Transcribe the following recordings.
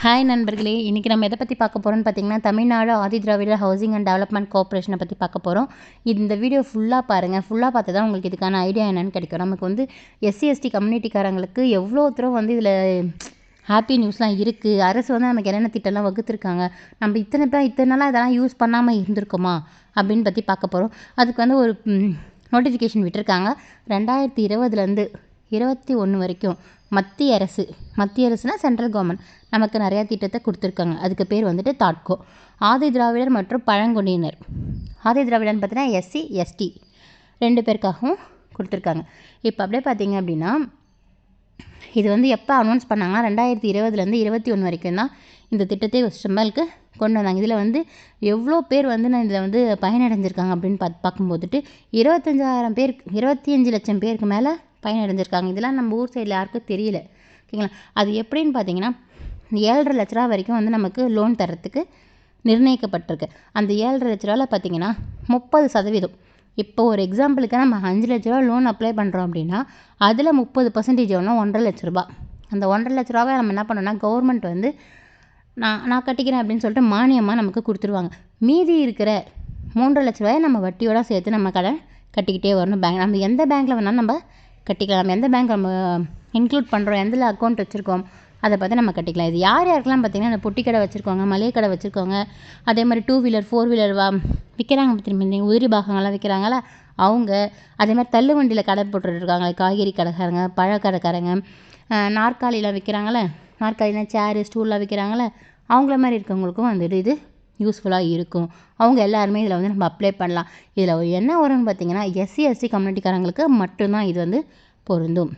Hi நண்பர்களே, இன்றைக்கி நம்ம எதை பற்றி பார்க்க போகிறோம்னு பார்த்தீங்கன்னா, தமிழ்நாடு ஆதி திராவிடர் ஹவுசிங் அண்ட் டெவலப்மெண்ட் கோஆப்ரேஷனை பற்றி பார்க்க போகிறோம். இந்த வீடியோ ஃபுல்லாக பாருங்கள். ஃபுல்லாக பார்த்து தான் உங்களுக்கு இதுக்கான ஐடியா என்னென்னு கிடைக்கும். நமக்கு வந்து எஸ்சி கம்யூனிட்டிக்காரங்களுக்கு எவ்வளோ தூரம் வந்து இதில் ஹாப்பி நியூஸ்லாம் இருக்குது. அரசு வந்து நமக்கு என்னென்ன திட்டம்லாம் வகுத்துருக்காங்க, நம்ம இத்தனை நாளாக இதெல்லாம் யூஸ் பண்ணாமல் இருந்திருக்கோமா அப்படின்னு பற்றி பார்க்க போகிறோம். அதுக்கு வந்து ஒரு நோட்டிஃபிகேஷன் விட்டுருக்காங்க. 2020லேருந்து 21 வரைக்கும் மத்திய அரசுனா சென்ட்ரல் கவர்மெண்ட் நமக்கு நிறையா திட்டத்தை கொடுத்துருக்காங்க. அதுக்கு பேர் வந்துட்டு தாட்கோ. ஆதி திராவிடர் மற்றும் பழங்குடியினர். ஆதி திராவிடர்னு பார்த்தீங்கன்னா எஸ்சி எஸ்டி 2 பேருக்காகவும் கொடுத்துருக்காங்க. இப்போ அப்படியே பார்த்தீங்க அப்படின்னா, இது வந்து எப்போ அனௌன்ஸ் பண்ணாங்கன்னா 2020லேருந்து 21 வரைக்கும் தான் இந்த திட்டத்தை ஸ்டெம்மலுக்கு கொண்டு வந்தாங்க. இதில் வந்து எவ்வளோ பேர் வந்து நான் இதில் வந்து பயனடைஞ்சிருக்காங்க அப்படின்னு பார்க்கும்போதுட்டு 25 லட்சம் பேருக்கு மேலே பயனடைஞ்சிருக்காங்க. இதெல்லாம் நம்ம ஊர் சைடில் யாருக்கும் தெரியல. ஓகேங்களா? அது எப்படின்னு பார்த்தீங்கன்னா, 7,5 லட்ச ரூபா வரைக்கும் வந்து நமக்கு லோன் தரத்துக்கு நிர்ணயிக்கப்பட்டிருக்கு. அந்த 7,5 லட்ச ரூபாவில் பார்த்தீங்கன்னா 30%. இப்போ ஒரு எக்ஸாம்பிளுக்கு நம்ம 5 லட்ச ரூபா லோன் அப்ளை பண்ணுறோம் அப்படின்னா, அதில் 30% ஒன்று 1,50,000 லட்ச ரூபா. அந்த 1,50,000 லட்ச ரூபாவை நம்ம என்ன பண்ணோம்னா, கவர்மெண்ட் வந்து நான் கட்டிக்கிறேன் அப்படின்னு சொல்லிட்டு மானியமாக நமக்கு கொடுத்துருவாங்க. மீதி இருக்கிற 3,50,000 லட்ச ரூபாயை நம்ம வட்டியோட சேர்த்து நம்ம கடன் கட்டிக்கிட்டே வரணும். நம்ம எந்த பேங்க்கில் வேணாலும் நம்ம கட்டிக்கலாம். நம்ம எந்த பேங்க் நம்ம இன்க்ளூட் பண்ணுறோம், எந்த அக்கௌண்ட் வச்சுருக்கோம், அதை பார்த்து நம்ம கட்டிக்கலாம். இது யாருக்கெல்லாம் பார்த்திங்கன்னா, இந்த பொட்டி கடை வச்சுருக்கோங்க, மளிகை கடை வச்சுருக்கோங்க, அதே மாதிரி 2 வீலர் 4 வீலர் விற்கிறாங்க. திரும்பி உதிரி பாகங்கள்லாம் விற்கிறாங்களா அவங்க, அதே மாதிரி தள்ளு வண்டியில் கடை போட்டுருக்காங்க, காய்கறி கடைக்காரங்க, பழக்கடைக்காரங்க, நாற்காலிலாம் விற்கிறாங்களே, நாற்காலிலாம் சேரு ஸ்டூல்லாம் விற்கிறாங்களே, அவங்கள மாதிரி இருக்கவங்களுக்கும் வந்துட்டு இது யூஸ்ஃபுல்லாக இருக்கும். அவங்க எல்லாருமே இதில் வந்து நம்ம அப்ளை பண்ணலாம். இதில் என்ன வரும்னு பார்த்திங்கன்னா, எஸ்சி கம்யூனிட்டிக்காரங்களுக்கு மட்டும்தான் இது வந்து பொருந்தும்.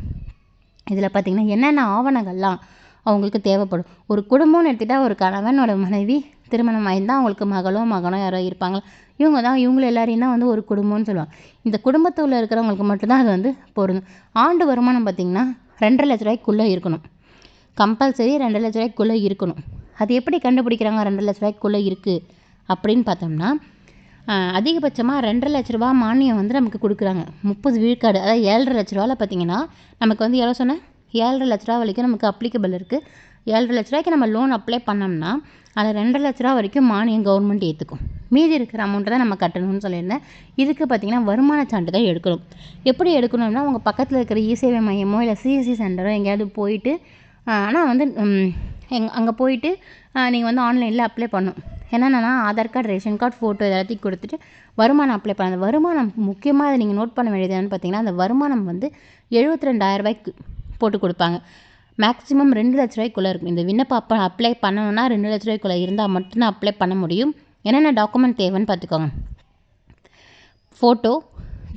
இதில் பார்த்திங்கன்னா என்னென்ன ஆவணங்கள்லாம் அவங்களுக்கு தேவைப்படும். ஒரு குடும்பம்னு எடுத்துகிட்டால், ஒரு கணவனோட மனைவி திருமணம் ஆயிருந்தால் அவங்களுக்கு மகனோ யாரோ இருப்பாங்க. இவங்க எல்லாரையும் தான் வந்து ஒரு குடும்பம்னு சொல்லுவாங்க. இந்த குடும்பத்தில் இருக்கிறவங்களுக்கு மட்டும்தான் அது வந்து பொருந்தும். ஆண்டு வருமானம் பார்த்திங்கன்னா 2,50,000 லட்ச ரூபாய்க்குள்ளே இருக்கணும். கம்பல்சரி 2,00,000 லட்ச ரூபாய்க்குள்ளே இருக்கணும். அது எப்படி கண்டுபிடிக்கிறாங்க 2,00,000 லட்ச ரூபாய்க்குள்ளே இருக்குது அப்படின்னு பார்த்தோம்னா, அதிகபட்சமாக 2,50,000 லட்ச ரூபா மானியம் வந்து நமக்கு கொடுக்குறாங்க. 30 விழுக்காடு, அதாவது 7,50,000 லட்ச ரூபாவில் பார்த்திங்கன்னா நமக்கு வந்து எவ்வளோ சொன்னேன், 7,50,000 லட்ச ரூபா வரைக்கும் நமக்கு அப்ளிகபிள் இருக்குது. 7,50,000 லட்ச ரூபாய்க்கு நம்ம லோன் அப்ளை பண்ணோம்னா அதில் 2,50,000 லட்ச ரூபா வரைக்கும் மானியம் கவர்மெண்ட் ஏற்றுக்கும். மீதி இருக்கிற அமௌண்ட்டை தான் நம்ம கட்டணும்னு சொல்லியிருந்தேன். இதுக்கு பார்த்திங்கன்னா வருமான சான்றிதழ் எடுக்கணும். எப்படி எடுக்கணும்னா, உங்கள் பக்கத்தில் இருக்கிற இ-சேவை மையமோ இல்லை சிஎஸ்சி சென்டரோ எங்கேயாவது போயிட்டு, ஆனால் வந்து அங்கே போயிட்டு நீங்கள் வந்து ஆன்லைனில் அப்ளை பண்ணணும். என்னென்னா, Aadhaar card, ration card, photo எல்லாத்தையும் கொடுத்துட்டு வருமானம் அப்ளை பண்ண. அந்த வருமானம் முக்கியமாக அதை நீங்கள் நோட் பண்ண வேண்டியது என்னென்னு பார்த்தீங்கன்னா, அந்த வருமானம் வந்து 72,000 ரூபாய்க்கு போட்டு கொடுப்பாங்க. மேக்ஸிமம் 2 லட்ச ரூபாய்க்குள்ளே இருக்கும். இந்த விண்ணப்பம் அப்ளை பண்ணணும்னா 2 லட்ச ரூபாய்க்குள்ளே இருந்தால் மட்டும்தான் அப்ளை பண்ண முடியும். என்னென்ன டாக்குமெண்ட் தேவைன்னு பார்த்துக்கோங்க. ஃபோட்டோ,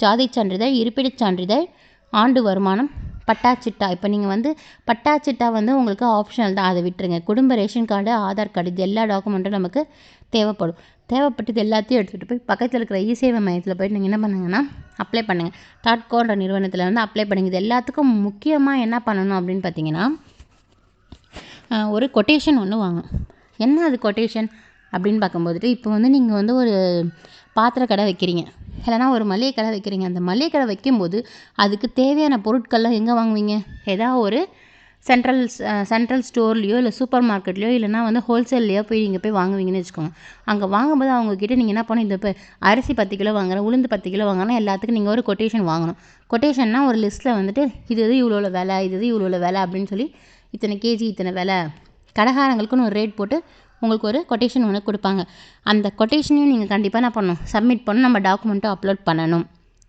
ஜாதி சான்றிதழ், இருப்பிடச் சான்றிதழ், ஆண்டு வருமானம், பட்டாச்சிட்டா. இப்போ நீங்கள் வந்து பட்டாச்சிட்டா வந்து உங்களுக்கு ஆப்ஷனல் தான், அதை விட்டுருங்க. குடும்ப ரேஷன் கார்டு, ஆதார் கார்டு, இது எல்லா டாக்குமெண்ட்டும் நமக்கு தேவைப்பட்டது எல்லாத்தையும் எடுத்துகிட்டு போய் பக்கத்தில் இருக்கிற இ-சேவை மையத்தில் போய்ட்டு நீங்கள் என்ன பண்ணுங்கன்னா அப்ளை பண்ணுங்கள். தாட்கோன்ற நிறுவனத்தில் வந்து அப்ளை பண்ணுங்கள். இது எல்லாத்துக்கும் முக்கியமாக என்ன பண்ணணும் அப்படின்னு பார்த்தீங்கன்னா, ஒரு கொட்டேஷன் ஒன்று வாங்கணும். என்ன அது கொட்டேஷன் அப்படின்னு பார்க்கும்போதுட்டு, இப்போ வந்து நீங்கள் வந்து ஒரு பாத்திர கடை வைக்கிறீங்க, இல்லைனா ஒரு மளிகை கடை வைக்கிறீங்க. அந்த மளிகை கடை வைக்கும்போது அதுக்கு தேவையான பொருட்கள்லாம் எங்கே வாங்குவீங்க? ஏதாவது ஒரு சென்ட்ரல் ஸ்டோர்லேயோ இல்லை சூப்பர் மார்க்கெட்லேயோ இல்லைனா வந்து ஹோல்சேல்லையோ நீங்கள் போய் வாங்குவீங்கன்னு வச்சுக்கோங்க. அங்கே வாங்கும்போது அவங்கக்கிட்ட நீங்கள் என்ன பண்ணணும், இப்போ அரிசி 10 கிலோ வாங்குறேன், உளுந்து 10 கிலோ வாங்கினா எல்லாத்துக்கும் நீங்கள் ஒரு கொட்டேஷன் வாங்கணும். கொட்டேஷன்னா ஒரு லிஸ்ட்டில் வந்துட்டு இது இவ்வளோ விலை, இது இவ்வளோ விலை அப்படின்னு சொல்லி, இத்தனை கேஜி இத்தனை விலை, கடைக்காரங்களுக்குன்னு ஒரு ரேட் போட்டு உங்களுக்கு ஒரு கொட்டேஷன் ஒன்று கொடுப்பாங்க. அந்த கொட்டேஷனையும் நீங்கள் கண்டிப்பாக என்ன பண்ணணும், சப்மிட் பண்ணணும். நம்ம டாக்குமெண்ட்டும் அப்லோட் பண்ணணும்.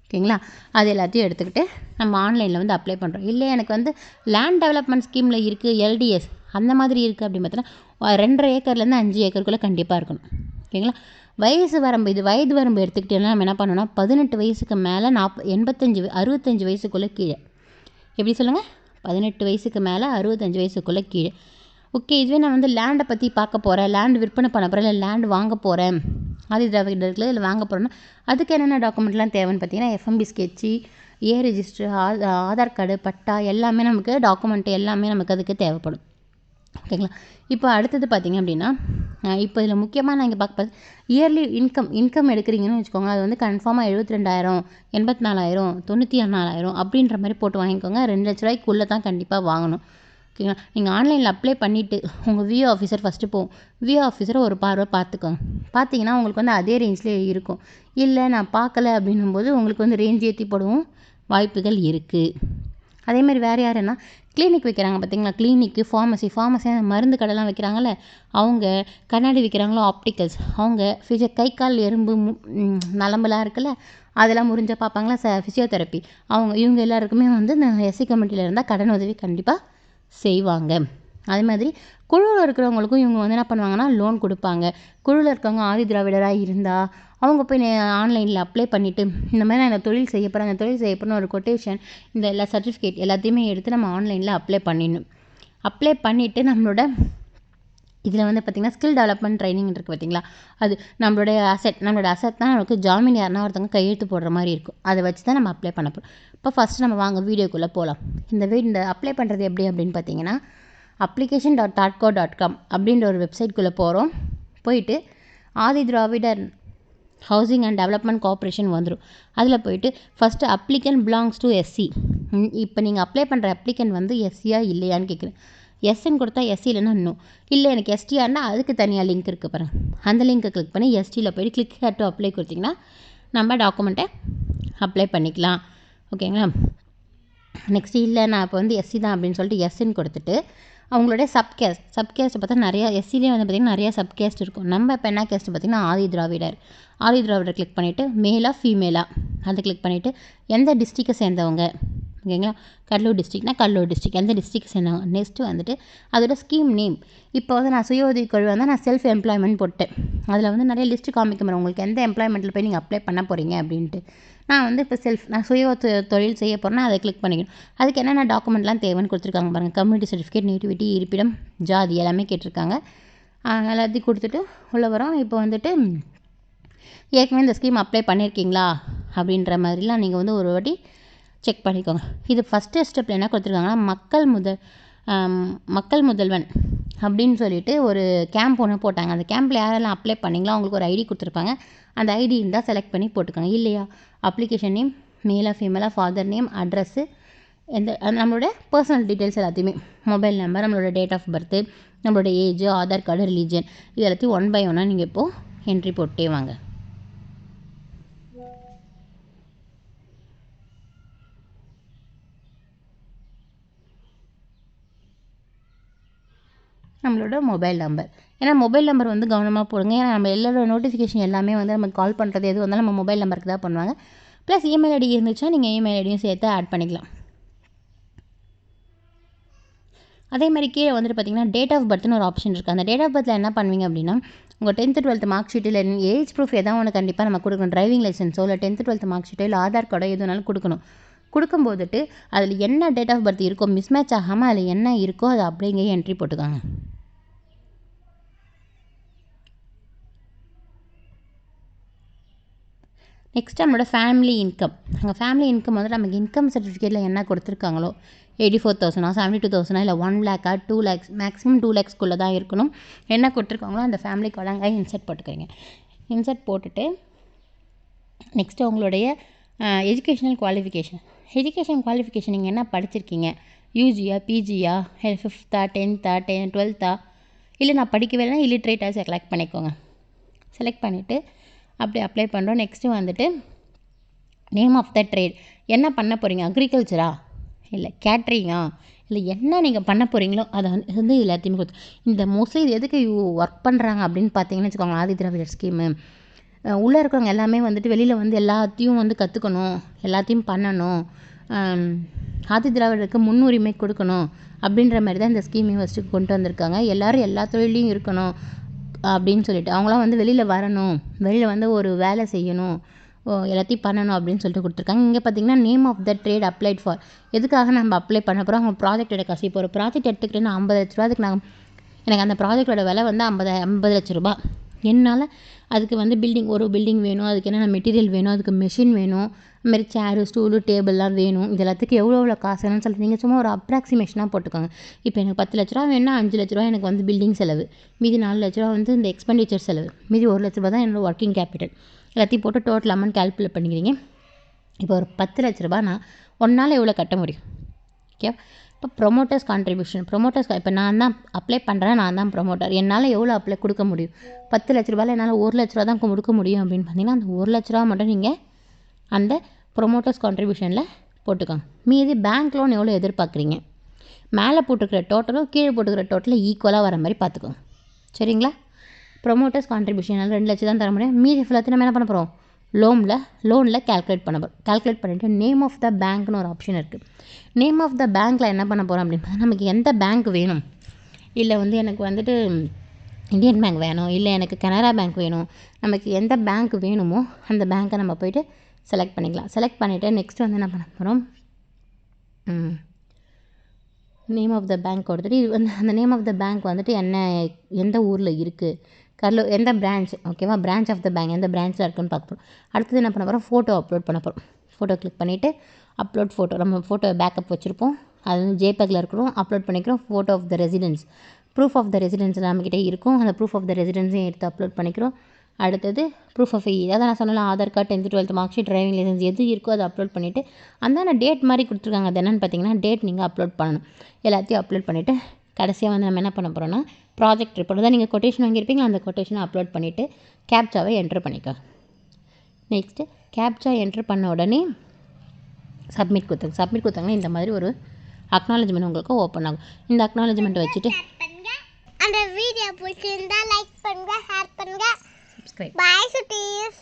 ஓகேங்களா? அது எல்லாத்தையும் எடுத்துக்கிட்டு நம்ம ஆன்லைனில் வந்து அப்ளை பண்ணுறோம். இல்லை எனக்கு வந்து லேண்ட் டெவலப்மெண்ட் ஸ்கீமில் இருக்குது, எல்டிஎஸ் அந்த மாதிரி இருக்குது அப்படின்னு பார்த்தோன்னா 2.5 ஏக்கர்லேருந்து 5 ஏக்கருக்குள்ளே கண்டிப்பாக இருக்கணும். ஓகேங்களா? வயது வரம்பு எடுத்துக்கிட்டேன்னா நம்ம என்ன பண்ணணும்னா, 18 வயசுக்கு மேலே 65 வயசுக்குள்ளே கீழே. எப்படி சொல்லுங்கள்? 18 வயசுக்கு மேலே 65 வயசுக்குள்ளே கீழே. ஓகே, இதுவே நான் வந்து லேண்டை பற்றி பார்க்க போகிறேன், லேண்டு விற்பனை பண்ண போகிறேன், இல்லை லேண்டு வாங்க போகிறேன், ஆதி திராவிடர்கள் இல்லை வாங்க போகிறேன்னா அதுக்கு என்னென்ன டாக்குமெண்ட்லாம் தேவைன்னு பார்த்தீங்கன்னா, FMB sketch, register, Aadhaar card, patta எல்லாமே நமக்கு டாக்குமெண்ட் எல்லாமே நமக்கு அதுக்கு தேவைப்படும். ஓகேங்களா? இப்போ அடுத்தது பார்த்திங்க அப்படின்னா, இப்போ இதில் முக்கியமாக நான் இங்கே பார்க்க இயர்லி இன்கம் எடுக்கிறீங்கன்னு வச்சுக்கோங்க. அது வந்து கன்ஃபார்மாக 72,000, 84,000, 94,000 அப்படின்ற மாதிரி போட்டு வாங்கிக்கோங்க. 2 லட்ச ரூபாய்க்குள்ளே தான் கண்டிப்பாக வாங்கணும். ஓகேங்களா. நீங்கள் ஆன்லைனில் அப்ளை பண்ணிவிட்டு உங்கள் விஓ ஆஃபீஸர் ஃபஸ்ட்டு போகும். விஓ ஆஃபீஸரை ஒரு பார்வை பார்த்துக்கோங்க. பார்த்தீங்கன்னா உங்களுக்கு வந்து அதே ரேஞ்சிலே இருக்கும். இல்லை நான் பார்க்கல அப்படின்னும்போது உங்களுக்கு வந்து ரேஞ்ச் ஏற்றி போடவும் வாய்ப்புகள் இருக்குது. அதேமாதிரி வேறு யாருன்னா கிளினிக் வைக்கிறாங்க பார்த்தீங்களா, கிளினிக்கு, ஃபார்மசி மருந்து கடைலாம் வைக்கிறாங்கல்ல, அவங்க கண்ணாடி விற்கிறாங்களோ ஆப்டிக்கல்ஸ், அவங்க கை கால் எறும்பு நரம்புலாம் இருக்குல்ல, அதெல்லாம் முறிஞ்சா பார்ப்பாங்களா ஃபிசியோதெரப்பி, இவங்க எல்லாருக்குமே வந்து இந்த எஸ்சி கமிட்டியில் இருந்தால் கடன் உதவி கண்டிப்பாக செய்வாங்க. அதே மாதிரி குழுவில் இருக்கிறவங்களுக்கும் இவங்க வந்து என்ன பண்ணுவாங்கன்னா லோன் கொடுப்பாங்க. குழுவில் இருக்கவங்க ஆதி திராவிடராக இருந்தால் அவங்க போய் ஆன்லைனில் அப்ளை பண்ணிவிட்டு இந்த மாதிரி நான் இந்த தொழில் செய்ய போகிறேன், அந்த தொழில் செய்ய போகிறேன்னு ஒரு கொட்டேஷன், இந்த எல்லா சர்டிஃபிகேட் எல்லாத்தையுமே எடுத்து நம்ம ஆன்லைனில் அப்ளை பண்ணிடணும். அப்ளை பண்ணிவிட்டு நம்மளோட இதில் வந்து பார்த்திங்கன்னா ஸ்கில் டெவலப்மெண்ட் ட்ரைனிங் இருக்குது பார்த்தீங்களா, அது நம்மளோட அசெட் தான் நமக்கு ஜாமீன் யாருன்னா ஒருத்தவங்க கையெழுத்து போடுற மாதிரி இருக்கும். அதை வச்சு தான் நம்ம அப்ளை பண்ண போகிறோம். இப்போ ஃபஸ்ட்டு நம்ம வாங்க வீடியோக்குள்ளே போகலாம். இந்த அப்ளை பண்ணுறது எப்படி அப்படின்னு பார்த்தீங்கன்னா, application.tatco.com அப்படின்ற ஒரு வெப்சைட்குள்ளே போகிறோம். போயிட்டு Adi Dravidar housing and development corporation வந்துடும். அதில் போயிட்டு first applicant belongs to SC. இப்போ நீங்கள் அப்ளை பண்ணுற அப்ளிகன் வந்து எஸ்சியா இல்லையான்னு கேட்குறேன். எஸ்ன்னு கொடுத்தா எஸ்சி, இல்லைன்னா இன்னும் இல்லை எனக்கு எஸ்டிஆர்னா அதுக்கு தனியாக லிங்க் இருக்குது பாருங்கள். அந்த லிங்க்கை கிளிக் பண்ணி எஸ்டியில் போய்ட்டு கிளிக் ஹேர் டு அப்ளை கொடுத்திங்கன்னா நம்ம டாக்குமெண்ட்டை அப்ளை பண்ணிக்கலாம். ஓகேங்களா. நெக்ஸ்ட்டு இல்லை நான் இப்போ வந்து எஸ்சி தான் அப்படின்னு சொல்லிட்டு எஸ்ன்னு கொடுத்துட்டு அவங்களுடைய சப்கேஸ்ட்டை பார்த்தா நிறையா எஸ்சிலே வந்து பார்த்திங்கன்னா நிறையா சப்கேஸ்ட் இருக்கும். நம்ம இப்போ என்ன கேஸ்ட்டு பார்த்திங்கன்னா ஆதி திராவிடர் கிளிக் பண்ணிவிட்டு மேலா ஃபீமேலா அதை கிளிக் பண்ணிவிட்டு எந்த டிஸ்ட்ரிக்டை சேர்ந்தவங்க, ஓகேங்களா, கடலூர் டிஸ்ட்ரிக்ட் எந்த டிஸ்ட்ரிக்ட் சேர்ந்தவங்க. நெக்ஸ்ட்டு வந்துட்டு அதோட ஸ்கீம் நேம். இப்போ வந்து நான் சுய உதவி குழு வந்து நான் செல்ஃப் எம்ப்ளாய்மெண்ட் போட்டேன். அதில் வந்து நிறைய லிஸ்ட்டு காமிக்க உங்களுக்கு எந்த எம்ப்ளாய்மெண்ட்டில் போய் நீங்கள் அப்ளை பண்ண போகிறீங்க அப்படின்ட்டு. நான் வந்து இப்போ நான் சுய தொழில் செய்ய போகிறேன்னா அதை கிளிக் பண்ணிக்கணும். அதுக்கு என்னென்ன டாக்குமெண்ட்லாம் தேவைன்னு கொடுத்துருக்காங்க பாருங்கள். கம்யூனிட்டி சர்டிஃபிகேட், நேட்டிவிட்டி, இருப்பிடம், ஜாதி எல்லாமே கேட்டிருக்காங்க. எல்லாத்தையும் கொடுத்துட்டு உள்ளே வரோம். இப்போ வந்துட்டு ஏற்கனவே இந்த ஸ்கீம் அப்ளை பண்ணியிருக்கீங்களா அப்படின்ற மாதிரிலாம் நீங்கள் வந்து ஒரு வாட்டி செக் பண்ணிக்கோங்க. இது ஃபஸ்ட்டு ஸ்டெப்பில் என்ன கொடுத்துருக்காங்கன்னா மக்கள் முதல்வன் அப்படின்னு சொல்லிட்டு ஒரு கேம்ப் ஒன்று போட்டாங்க. அந்த கேம்பில் யாரெல்லாம் அப்ளை பண்ணிங்களோ அவங்களுக்கு ஒரு ஐடி கொடுத்துருப்பாங்க. அந்த ஐடி இருந்தால் செலக்ட் பண்ணி போட்டுக்கோங்க. இல்லையா அப்ளிகேஷன் நேம், மேலா ஃபீமேலா, ஃபாதர் நேம், அட்ரஸ்ஸு, நம்மளோட பர்சனல் டீட்டெயில்ஸ் எல்லாத்தையுமே, மொபைல் நம்பர், நம்மளோட டேட் ஆஃப் பர்த்து, நம்மளோட ஏஜ், ஆதார் கார்டு, ரிலீஜன், இது எல்லாத்தையும் 1 by 1 நீங்கள் இப்போது என்ட்ரி போட்டே வாங்க. நம்மளோட மொபைல் நம்பர், ஏன்னா மொபைல் நம்பர் வந்து கவனமாக போடுங்க. ஏன்னா நம்ம எல்லாரோட நோட்டிஃபிகேஷன் எல்லாமே வந்து நம்ம கால் பண்ணுறது எது வந்தாலும் நம்ம மொபைல் நம்பருக்கு தான் பண்ணுவாங்க. ப்ளஸ் இமெயில் ஐடி இருந்துச்சுன்னா நீங்கள் இமெயில் ஐடியும் சேர்த்து ஆட் பண்ணிக்கலாம். அதே மாதிரி கீழே வந்துட்டு பார்த்திங்கன்னா டேட் ஆஃப் பர்த்னு ஒரு ஆப்ஷன் இருக்குது. அந்த டேட் ஆஃப் பர்த்தில் என்ன பண்ணுவீங்க அப்படின்னா உங்கள் 10th 12th மார்க் ஷீட் இல்லை ஏஜ் ப்ரூஃப் எதாவது ஒன்று கண்டிப்பாக நம்ம கொடுக்கணும். டிரைவிங் லைசன்ஸோ இல்லை 10th 12th மார்க் ஷீட்டோ இல்லை ஆதார் கார்டோ எதுனாலும் கொடுக்கும்போதுட்டு அதில் என்ன டேட் ஆஃப் பர்த் இருக்கோ மிஸ்மேட்ச் ஆகாமல் அதில் என்ன இருக்கோ அதை அப்படிங்கே என்ட்ரி போட்டுக்காங்க. நெக்ஸ்ட் நம்மளோட ஃபேமிலி இன்கம். அங்கே ஃபேமிலி இன்கம் வந்து நமக்கு இன்கம் சர்டிஃபிகேட்டில் என்ன கொடுத்துருக்காங்களோ 84,000 72,000 இல்லை 1 lakh 2 lakhs மேக்ஸிமம் 2 lakhsக்குள்ளே தான் இருக்கணும். என்ன கொடுத்துருக்காங்களோ அந்த ஃபேமிலிக்கு வழங்க இன்சர்ட் போட்டுக்கிறீங்க. இன்சர்ட் போட்டுட்டு நெக்ஸ்ட்டு உங்களுடைய எஜுகேஷனல் குவாலிஃபிகேஷன் நீங்கள் என்ன படிச்சிருக்கீங்க, யூஜியா, பிஜியா, 5th 10th 12th, இல்லை நான் படிக்கவே இல்லைனா இல்லிட்ரேட்டாக செலக்ட் பண்ணிக்கோங்க. செலக்ட் பண்ணிவிட்டு அப்படி அப்ளை பண்ணுறோம். நெக்ஸ்ட்டு வந்துட்டு நேம் ஆஃப் த ட்ரேட், என்ன பண்ண போகிறீங்க, அக்ரிகல்ச்சரா இல்லை கேட்ரிங்கா இல்லை என்ன நீங்கள் பண்ண போகிறீங்களோ அதை வந்து எல்லாத்தையுமே கொடுத்து இந்த மோஸ்ட்லி இது எதுக்கு ஒர்க் பண்ணுறாங்க அப்படின்னு பார்த்தீங்கன்னு வச்சுக்கோங்க. ஆதி திராவிடர் ஸ்கீமு உள்ளே இருக்கிறவங்க எல்லாமே வந்துட்டு வெளியில் வந்து எல்லாத்தையும் வந்து கற்றுக்கணும், எல்லாத்தையும் பண்ணணும், ஆதி திராவிடருக்கு முன்னுரிமை கொடுக்கணும் அப்படின்ற மாதிரி தான் இந்த ஸ்கீமை ஃபஸ்ட்டு கொண்டு வந்திருக்காங்க. எல்லோரும் எல்லா தொழிலையும் இருக்கணும் அப்படின்னு சொல்லிட்டு அவங்களாம் வந்து வெளியில் வரணும், வெளியில் வந்து ஒரு வேலை செய்யணும், எல்லாத்தையும் பண்ணணும் அப்படின்னு சொல்லிட்டு கொடுத்துருக்காங்க. இங்கே பார்த்தீங்கன்னா name of the trade applied for, எதுக்காக நம்ம அப்ளை பண்ண போகிறோம், அவங்க ப்ராஜெக்ட் எடுக்க இப்போ ஒரு ப்ராஜெக்ட் எடுத்துக்கிட்டேன்னா 50 லட்ச ரூபா. அதுக்கு எனக்கு அந்த ப்ராஜெக்டோட விலை வந்து 50 லட்ச ரூபா. என்னால் அதுக்கு வந்து ஒரு பில்டிங் வேணும், அதுக்கு என்னென்ன மெட்டீரியல் வேணும், அதுக்கு மெஷின் வேணும், அதுமாதிரி சேரு, ஸ்டூலு, டேபிள்லாம் வேணும். இது எல்லாத்துக்கும் எவ்வளோ காசு வேணும்னு சொல்லிட்டு நீங்கள் சும்மா ஒரு அப்ராக்சிமேஷனாக போட்டுக்கோங்க. இப்போ எனக்கு 10 லட்ச ரூபா வேணும்னா 5 லட்ச ரூபா எனக்கு வந்து பில்டிங் செலவு, மீதி 4 லட்ச ரூபா வந்து இந்த எக்ஸ்பெண்டிச்சர் செலவு, மீதி 1 லட்ச ரூபா தான் என்னோடய ஒர்க்கிங் கேபிட்டல். எல்லாத்தையும் போட்டு டோட்டல் அமௌண்ட் கால்குலேட் பண்ணிக்கிறீங்க. இப்போ ஒரு 10 லட்ச ரூபா நான் 1 நாள் எவ்வளோ கட்ட முடியும், ஓகே இப்போ ப்ரொமோட்டர்ஸ் கான்ட்ரிபியூஷன் இப்போ நான் தான் அப்ளை பண்ணுறேன், நான் தான் ப்ரொமோட்டர். என்னால் எவ்வளோ அப்ளை கொடுக்க முடியும்? 10 லட்ச ரூபாயில் என்னால் 1 லட்ச ரூபா தான் கொடுக்க முடியும் அப்படின்னு பார்த்தீங்கன்னா, அந்த 1 லட்ச ரூபா மட்டும் நீங்கள் அந்த ப்ரொமோட்டர்ஸ் கான்ட்ரிபியூஷனில் போட்டுக்கோங்க. மீதி பேங்க் லோன் எவ்வளோ எதிர்பார்க்குறீங்க, மேலே போட்டுக்கிற டோட்டலும் கீழே போட்டுக்கிற டோட்டலும் ஈக்குவலாக வர மாதிரி பார்த்துக்கோங்க. சரிங்களா? ப்ரொமோட்டர்ஸ் கான்ட்ரிபியூஷன் 2 லட்சம் தான் தர முடியும். மீதி ஃபுல்லாத்தையும் நம்ம என்ன பண்ண போகிறோம்? லோனில் கேல்குலேட் பண்ண போகிறோம். கேல்குலேட் பண்ணிவிட்டு நேம் ஆஃப் த பேங்க்னு ஒரு ஆப்ஷன் இருக்குது. நேம் ஆஃப் த பேங்க்கில் என்ன பண்ண போகிறோம் அப்படின்னு நமக்கு எந்த பேங்க் வேணும், இல்லை வந்து எனக்கு வந்துட்டு இந்தியன் பேங்க் வேணும், இல்லை எனக்கு கனரா பேங்க் வேணும், நமக்கு எந்த பேங்க் வேணுமோ அந்த பேங்க்கை நம்ம போய்ட்டு செலக்ட் பண்ணிக்கலாம். செலக்ட் பண்ணிவிட்டு நெக்ஸ்ட் வந்து என்ன பண்ண போகிறோம், நேம் ஆஃப் த பேங்க் கொடுத்துட்டு இது வந்து அந்த நேம் ஆஃப் த பேங்க் வந்துட்டு எந்த ஊரில் இருக்குது, எந்த பிரான்ச், ஓகேவா, பிரான்ச் ஆஃப் த பேங்க் எந்த பிரான்ச்சில் இருக்குன்னு பார்க்க போகிறோம். அடுத்தது என்ன பண்ண போகிறோம், ஃபோட்டோ அப்லோட் பண்ண போகிறோம். ஃபோட்டோ கிளிக் பண்ணிவிட்டு அப்லோட் ஃபோட்டோ, நம்ம ஃபோட்டோ பேக்கப் வச்சுருப்போம், அது வந்து ஜேபேக்கில் இருக்கிறோம், அப்லோட் பண்ணிக்கிறோம். Photo of the residence, proof of the residence நம்மக்கிட்டே இருக்கும், அந்த ப்ரூஃப் ஆஃப் த ரெசிடென்ஸையும் எடுத்து அப்லோட் பண்ணிக்கிறோம். அடுத்தது ப்ரூஃப் ஆஃப் அதான் நான் சொன்னல, Aadhaar card, 10th 12th mark sheet, driving licence எது இருக்கோ அதை அப்லோட் பண்ணிவிட்டு அந்த டேட் மாதிரி கொடுத்துருக்காங்க. அது என்னென்னு பார்த்தீங்கன்னா டேட் நீங்கள் அப்லோட் பண்ணணும். எல்லாத்தையும் அப்லோட் பண்ணிவிட்டு கடைசியாக வந்து நம்ம என்ன பண்ண போகிறோன்னா ப்ராஜெக்ட் ரிப்போர்ட் தான் நீங்கள் கொட்டேஷன் வாங்கியிருப்பீங்களா, அந்த கொட்டேஷனை அப்லோட் பண்ணிவிட்டு கேப்சாவை என்ட்ரு பண்ணிக்கோங்க. நெக்ஸ்ட்டு கேப்சா என்ட்ரு பண்ண உடனே சப்மிட் கொடுத்தாங்கன்னா இந்த மாதிரி ஒரு அக்னாலஜ்மெண்ட் உங்களுக்கு ஓப்பன் ஆகும். இந்த அக்னாலஜ்மெண்ட்டை வச்சுட்டு அந்த வீடியோ பிடிச்சிருந்தா லைக் பண்ணுங்க, ஷேர் பண்ணுங்க, சப்ஸ்கிரைப். பாய் சுட்டீஸ்.